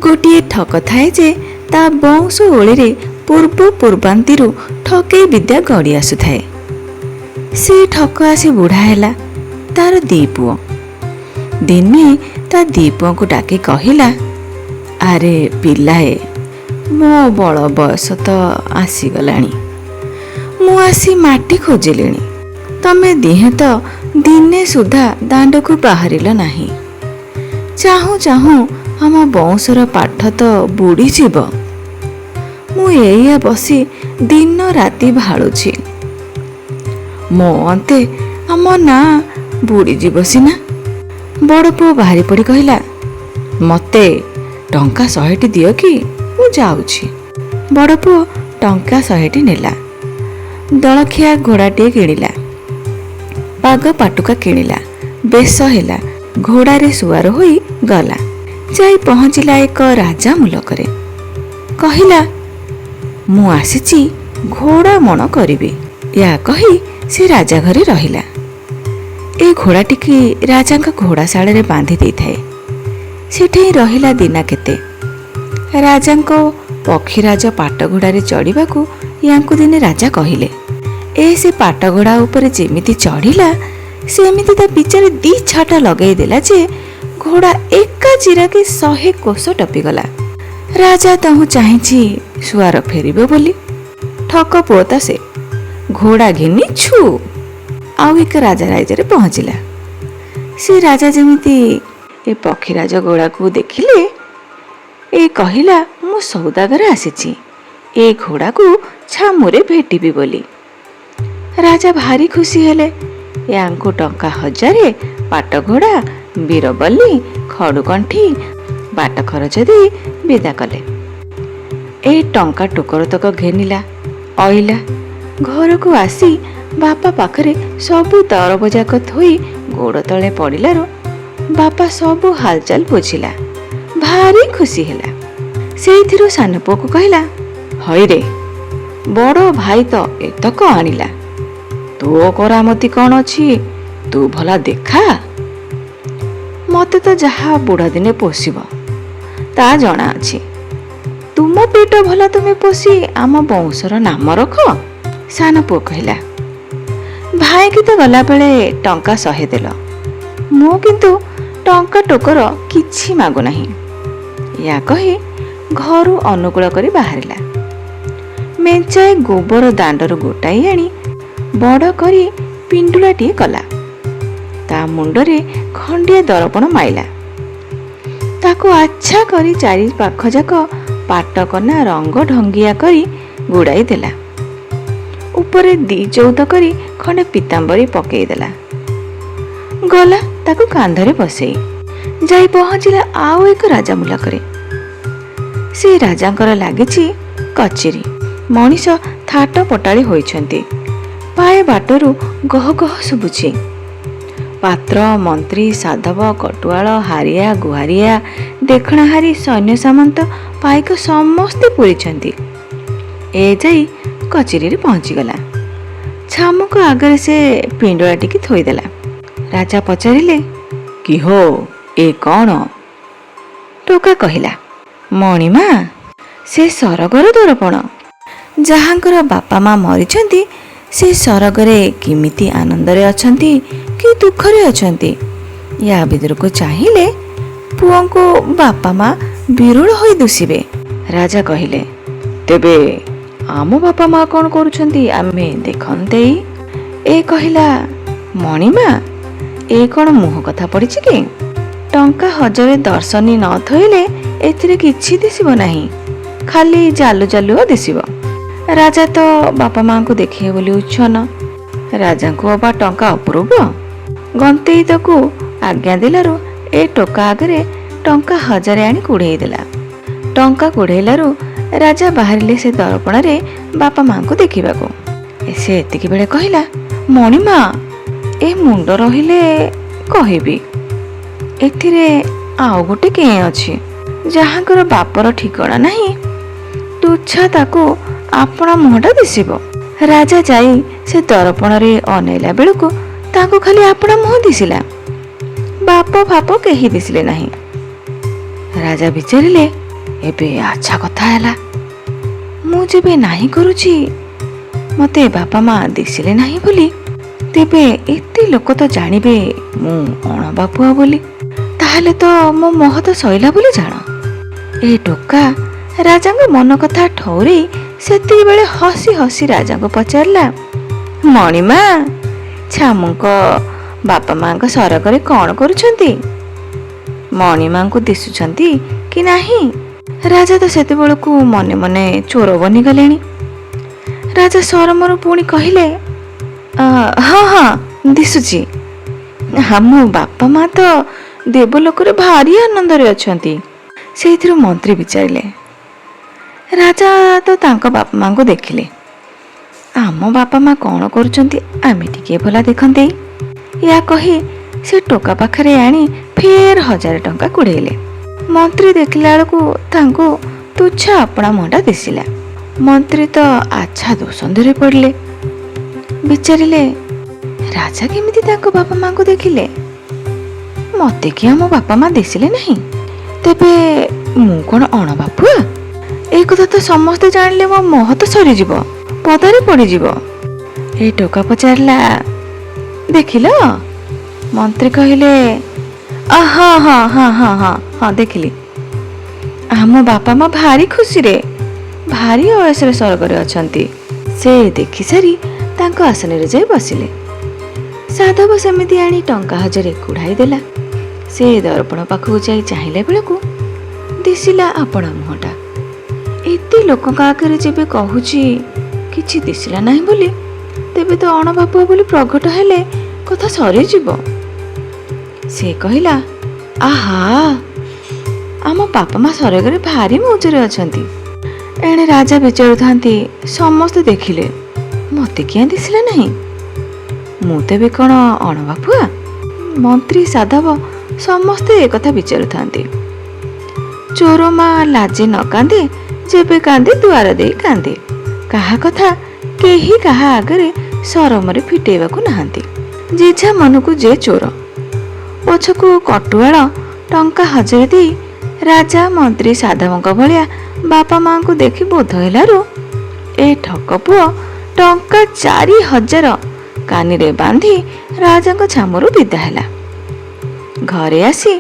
ଗୋଟିଏ ଠକ ଥାଏ ଯେ ତା ବଂଶ ଓଳିରେ ପୂର୍ବ ପୂର୍ବାନ୍ତିରୁ ଠକେଇ ବିଦ୍ୟା ଗଡ଼ି ଆସୁଥାଏ। ସେ ଠକ ଆସି ବୁଢ଼ା ହେଲା। ତାର ଦି ପୁଅ। ଦିନେ ତା ଦି ପୁଅଙ୍କୁ ଡାକି କହିଲା, ଆରେ ପିଲାଏ, ମୋ ବଳ ବୟସ ତ ଆସିଗଲାଣି। ମୁଁ ଆସି ମାଟି ଖୋଜିଲିଣି। ତମେ ଦିହେଁ ତ ଦିନେ ସୁଦ୍ଧା ଦାଣ୍ଡକୁ ବାହାରିଲ ନାହିଁ। ଚାହୁଁ ଚାହୁଁ ଆମ ବଂଶର ପାଠ ତ ବୁଡ଼ିଯିବ। ମୁଁ ଏଇଆ ବସି ଦିନ ରାତି ଭାଳୁଛି। ମୋ ଅନ୍ତେ ଆମ ନାଁ ବୁଡ଼ିଯିବ ସିନା। ବଡ଼ ପୁଅ ବାହାରି ପଡ଼ି କହିଲା, ମୋତେ ଟଙ୍କା 100ଟି ଦିଅ କି, ମୁଁ ଯାଉଛି। ବଡ଼ ପୁଅ ଟଙ୍କା 100ଟି ନେଲା। ଦଳଖିଆ ଘୋଡ଼ାଟିଏ କିଣିଲା। ପାଗ ପାଟୁକା କିଣିଲା। ବେଶ ହେଲା। ଘୋଡ଼ାରେ ସୁଆର ହୋଇ ଗଲା। ଯାଇ ପହଞ୍ଚିଲା ଏକ ରାଜା ମୁଲକରେ। କହିଲା, ମୁଁ ଆସିଛି ଘୋଡ଼ା ମଣ କରିବି। ୟା କହି ସେ ରାଜା ଘରେ ରହିଲା। ଏ ଘୋଡ଼ାଟିକି ରାଜାଙ୍କ ଘୋଡ଼ାଶାଳରେ ବାନ୍ଧି ଦେଇଥାଏ। ସେଠି ରହିଲା ଦିନା କେତେ। ରାଜାଙ୍କ ପକ୍ଷୀରାଜ ପାଟଘୋଡ଼ାରେ ଚଢ଼ିବାକୁ ୟାଙ୍କୁ ଦିନେ ରାଜା କହିଲେ। ସେ ପାଟଘୋଡ଼ା ଉପରେ ଯେମିତି ଚଢ଼ିଲା, ସେମିତି ତା ପିଚାରେ 2 ଛାଟ ଲଗାଇ ଦେଲା ଯେ ଘୋଡ଼ା ଏକା ଚିରାକି 100 କୋଶ ଟପିଗଲା। ରାଜା ତାଙ୍କୁ ଚାହିଁଛି ସୁଆର ଫେରିବ ବୋଲି। ଠକ ପୁଅ ତ ସେ। ଘୋଡ଼ା ଘିନି ଛୁ। ଆଉ ଏକ ରାଜା ରାଇଜରେ ପହଞ୍ଚିଲା। ସେ ରାଜା ଯେମିତି ଏ ପକ୍ଷୀରାଜ ଘୋଡ଼ାକୁ ଦେଖିଲେ, କହିଲା, ମୁଁ ସୌଦାଗର ଆସିଛି ଏ ଘୋଡ଼ାକୁ ଛାମୁରେ ଭେଟିବି ବୋଲି। ରାଜା ଭାରି ଖୁସି ହେଲେ। ୟାଙ୍କୁ ଟଙ୍କା 1000, ପାଟଘୋଡ଼ା, ବୀରବଲ୍ଲୀ, ଖଡ଼ୁକଣ୍ଠି, ବାଟ ଖରଚ ଦେଇ ବିଦା କଲେ। ଏଇ ଟଙ୍କା ଟୋକର ତକ ଘେନିଲା। ଅଇଲା। ଘରକୁ ଆସି ବାପା ପାଖରେ ସବୁ ଦରବଯାକ ଥୋଇ ଗୋଡ଼ ତଳେ ପଡ଼ିଲାରୁ ବାପା ସବୁ ହାଲଚାଲ ବୁଝିଲା। ଭାରି ଖୁସି ହେଲା। ସେଇଥିରୁ ସାନ ପୁଅକୁ କହିଲା, ହଇରେ, ବଡ଼ ଭାଇ ତ ଏତକ ଆଣିଲା। ତୋ କରାମତି କ'ଣ ଅଛି, ତୁ ଭଲା ଦେଖା। ମୋତେ ତ ଯାହା ବୁଢ଼ା ଦିନେ ପୋଷିବ ତା ଜଣା ଅଛି। ତୁମ ପେଟ ଭଲ ତୁମେ ପୋଷି ଆମ ବଂଶର ନାମ ରଖ। ସାନ ପୁଅ କହିଲା, ଭାଇକି ତ ଗଲାବେଳେ ଟଙ୍କା 100 ଦେଲ। ମୁଁ କିନ୍ତୁ ଟଙ୍କା ଟୋକର କିଛି ମାଗୁନାହିଁ। ୟା କହି ଘରୁ ଅନୁକୂଳ କରି ବାହାରିଲା। ମେଞ୍ଚାଏ ଗୋବର ଦାଣ୍ଡରୁ ଗୋଟାଇ ଆଣି ବଡ଼ କରି ପିଣ୍ଡୁଳାଟିଏ କଲା। ତା ମୁଣ୍ଡରେ ଖଣ୍ଡିଏ ଦର୍ପଣ ମାଇଲା। ତାକୁ ଆଚ୍ଛା କରି 4 ପାଖ ଯାକ ପାଟକନା ରଙ୍ଗ ଢଙ୍ଗିଆ କରି ଗୁଡ଼ାଇ ଦେଲା। ଉପରେ 2 ଚଉଦ କରି ଖଣ୍ଡେ ପିତାମ୍ବରୀ ପକେଇ ଦେଲା। ଗଲା ତାକୁ କାନ୍ଧରେ ବସେଇ ଯାଇ ପହଞ୍ଚିଲା ଆଉ ଏକ ରାଜା ମୁଲକରେ। ସେ ରାଜାଙ୍କର ଲାଗିଛି କଚେରୀ। ମଣିଷ ଥାଟ ପଟାଳି ହୋଇଛନ୍ତି। ପାଏ ବାଟରୁ ଗହ ଗହ ଶୁଭୁଛି। ପାତ୍ର, ମନ୍ତ୍ରୀ, ସାଧବ, କଟୁଆଳ, ହାରିଆ, ଗୁହାରିଆ, ଦେଖଣାହାରୀ, ସୈନ୍ୟ ସାମନ୍ତ, ପାଇକ ସମସ୍ତେ ପୂରିଛନ୍ତି। ଯାଇ କଚେରୀରେ ପହଞ୍ଚିଗଲା। ଛାମୁଙ୍କ ଆଗରେ ସେ ପିଣ୍ଡୁଳାଟିକି ଥୋଇଦେଲା। ରାଜା ପଚାରିଲେ, କି ହୋ, ଏ କ'ଣ? ଟୋକା କହିଲା, ମଣିମା, ସେ ସରଗର ଦର୍ପଣ। ଯାହାଙ୍କର ବାପା ମା ମରିଛନ୍ତି ସେ ସରଗରେ କେମିତି ଆନନ୍ଦରେ ଅଛନ୍ତି କି ଦୁଃଖରେ ଅଛନ୍ତି, ୟା ଭିତରକୁ ଚାହିଁଲେ ପୁଅଙ୍କୁ ବାପା ମା ବିରୁଳ ହୋଇ ଦୁଷିବେ। ରାଜା କହିଲେ, ତେବେ ଆମ ବାପା ମା କ'ଣ କରୁଛନ୍ତି ଆମେ ଦେଖନ୍ତେଇ। କହିଲା, ମଣିମା, କ'ଣ ମୁହଁ କଥା ପଡ଼ିଛି କି? ଟଙ୍କା 1000 ଦର୍ଶନୀ ନ ଥୋଇଲେ ଏଥିରେ କିଛି ଦିଶିବ ନାହିଁ। ଖାଲି ଜାଲୁ ଜାଲୁଆ ଦିଶିବ। ରାଜା ତ ବାପା ମାଙ୍କୁ ଦେଖିବେ ବୋଲି ଉଚ୍ଛନ। ରାଜାଙ୍କୁ ଅବା ଟଙ୍କା ଅପୂର୍ବ। ଗନ୍ତେଇ ତାକୁ ଆଜ୍ଞା ଦେଲାରୁ ଏ ଟୋକା ଆଗରେ ଟଙ୍କା 1000 ଆଣି କୁଢ଼େଇ ଦେଲା। ଟଙ୍କା କୁଢ଼େଇଲାରୁ ରାଜା ବାହାରିଲେ ସେ ଦର୍ପଣରେ ବାପା ମାଙ୍କୁ ଦେଖିବାକୁ। ସେ ଏତିକି ବେଳେ କହିଲା, ମଣିମା, ଏ ମୁଣ୍ଡ ରହିଲେ କହିବି। ଏଥିରେ ଆଉ ଗୋଟେ କେଁ ଅଛି। ଯାହାଙ୍କର ବାପର ଠିକଣା ନାହିଁ, ତୁଚ୍ଛା ତାକୁ ଆପଣା ମୁହଁଟା ଦିଶିବ। ରାଜା ଯାଇ ସେ ଦର୍ପଣରେ ଅନେଇଲା ବେଳକୁ ତାଙ୍କୁ ଖାଲି ଆପଣା ମୁହଁ ଦିଶିଲା। ବାପ ଫାପ କେହି ଦିଶିଲେ ନାହିଁ। ରାଜା ବିଚାରିଲେ, ଏବେ ଆଚ୍ଛା କଥା ହେଲା। ମୁଁ ଯେବେ ନାହିଁ କରୁଛି, ମୋତେ ବାପା ମା ଦିଶିଲେ ନାହିଁ ବୋଲି, ତେବେ ଏତେ ଲୋକ ତ ଜାଣିବେ ମୁଁ ଅଣବାପୁଆ ବୋଲି। ତାହେଲେ ତ ମୋ ମହତ ସଇଲା ବୋଲି ଜାଣ। ଏ ଟୋକା ରାଜାଙ୍କ ମନ କଥା ଠଉରେଇ ସେତିକିବେଳେ ହସି ହସି ରାଜାଙ୍କୁ ପଚାରିଲା, ମଣିମା, ଛାମୁଙ୍କ ବାପା ମାଙ୍କ ସରଗରେ କ'ଣ କରୁଛନ୍ତି? ମଣିମାଙ୍କୁ ଦିଶୁଛନ୍ତି କି ନାହିଁ? ରାଜା ତ ସେତେବେଳକୁ ମନେ ମନେ ଚୋର ବନିଗଲେଣି। ରାଜା ସରମରୁ ପୁଣି କହିଲେ, ହଁ ହଁ ଦିଶୁଛି। ଆମ ବାପା ମା ତ ଦେବଲୋକରେ ଭାରି ଆନନ୍ଦରେ ଅଛନ୍ତି। ସେଇଥିରୁ ମନ୍ତ୍ରୀ ବିଚାରିଲେ। ରାଜା ତ ତାଙ୍କ ବାପା ମାଙ୍କୁ ଦେଖିଲେ। ଆମ ବାପା ମା କ'ଣ କରୁଛନ୍ତି ଆମେ ଟିକିଏ ଭଲା ଦେଖନ୍ତେ। ଏହା କହି ସେ ଟୋକା ପାଖରେ ଆଣି ଫେର 1000 ଟଙ୍କା କୁଢ଼େଇଲେ। ମନ୍ତ୍ରୀ ଦେଖିଲା ବେଳକୁ ତାଙ୍କୁ ତୁଚ୍ଛା ଆପଣା ମୁହଁଟା ଦିଶିଲା। ମନ୍ତ୍ରୀ ତ ଆଚ୍ଛା ଦୋଷନ୍ଧରେ ପଡ଼ିଲେ। ବିଚାରିଲେ, ରାଜା କେମିତି ତାଙ୍କ ବାପା ମାଙ୍କୁ ଦେଖିଲେ? ମୋତେ କି ଆମ ବାପା ମା ଦିଶିଲେ ନାହିଁ? ତେବେ ମୁଁ କ'ଣ ଅଣବାପୁଆ? ଏ କଥା ତ ସମସ୍ତେ ଜାଣିଲେ ମୋ ମହତ ସରିଯିବ, ପଦାରେ ପଡ଼ିଯିବ। ଏ ଟୋକା ପଚାରିଲା, ଦେଖିଲ? ମନ୍ତ୍ରୀ କହିଲେ, ହଁ ହଁ ହଁ ହଁ ହଁ ହଁ ଦେଖିଲି। ଆମ ବାପା ମା ଭାରି ଖୁସିରେ, ଭାରି ଅୟସରେ ସ୍ୱର୍ଗରେ ଅଛନ୍ତି। ସେ ଦେଖି ସାରି ତାଙ୍କ ଆସନରେ ଯାଇ ବସିଲେ। ସାଧବ ସେମିତି ଆଣି ଟଙ୍କା 1000 କୁଢ଼ାଇ ଦେଲା। ସେ ଦର୍ପଣ ପାଖକୁ ଯାଇ ଚାହିଁଲା ବେଳକୁ ଦିଶିଲା ଆପଣା ମୁହଁଟା। ଏତେ ଲୋକଙ୍କ ଆଗରେ ଯେବେ କହୁଛି କିଛି ଦିଶିଲା ନାହିଁ ବୋଲି, ତେବେ ତ ଅଣବାପୁଆ ବୋଲି ପ୍ରଘଟ ହେଲେ କଥା ସରିଯିବ। ସେ କହିଲା, ଆହା, ଆମ ବାପା ମା ସରଗରେ ଭାରି ମଉଜରେ ଅଛନ୍ତି। ଏଣେ ରାଜା ବିଚାରୁଥାନ୍ତି, ସମସ୍ତେ ଦେଖିଲେ, ମୋତେ କିଆଁ ଦିଶିଲା ନାହିଁ? ମୁଁ ତେବେ କ'ଣ ଅଣବାପୁଆ? ମନ୍ତ୍ରୀ, ସାଧବ ସମସ୍ତେ ଏକଥା ବିଚାରୁଥାନ୍ତି। ଚୋର ମା ଲାଜେ ନ କାନ୍ଦେ, ଯେବେ କାନ୍ଦେ ଦୁଆର ଦେଇ କାନ୍ଦେ। କାହା କଥା କେହି କାହା ଆଗରେ ସରମରେ ଫିଟେଇବାକୁ ନାହାନ୍ତି। ଯେଝା ମନକୁ ଯେ ଚୋର। ପଛକୁ କଟୁଆଳ ଟଙ୍କା 1000 ଦେଇ ରାଜା, ମନ୍ତ୍ରୀ, ସାଧବଙ୍କ ଭଳିଆ ବାପା ମାଙ୍କୁ ଦେଖି ବୋଧ ହେଲାରୁ ଏ ଠକ ପୁଅ ଟଙ୍କା 4000 କାନିରେ ବାନ୍ଧି ରାଜାଙ୍କ ଛାମୁରୁ ବିଦା ହେଲା। ଘରେ ଆସି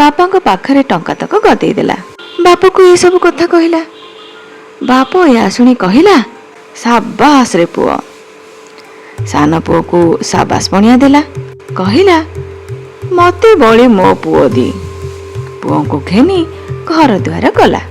ବାପାଙ୍କ ପାଖରେ ଟଙ୍କା ତକ ଗଦେଇ ଦେଲା। ବାପକୁ ଏସବୁ କଥା କହିଲା। ବାପ ଏହା ଶୁଣି କହିଲା, ସାବାସ୍ ରେ ପୁଅ। ସାନ ପୁଅକୁ ସାବାସ୍ ପଣିଆ ଦେଲା। କହିଲା, ମୋତେ ବଳି ମୋ ପୁଅ ଦି। ପୁଅଙ୍କୁ ଘେନି ଘର ଦୁଆର ଗଲା।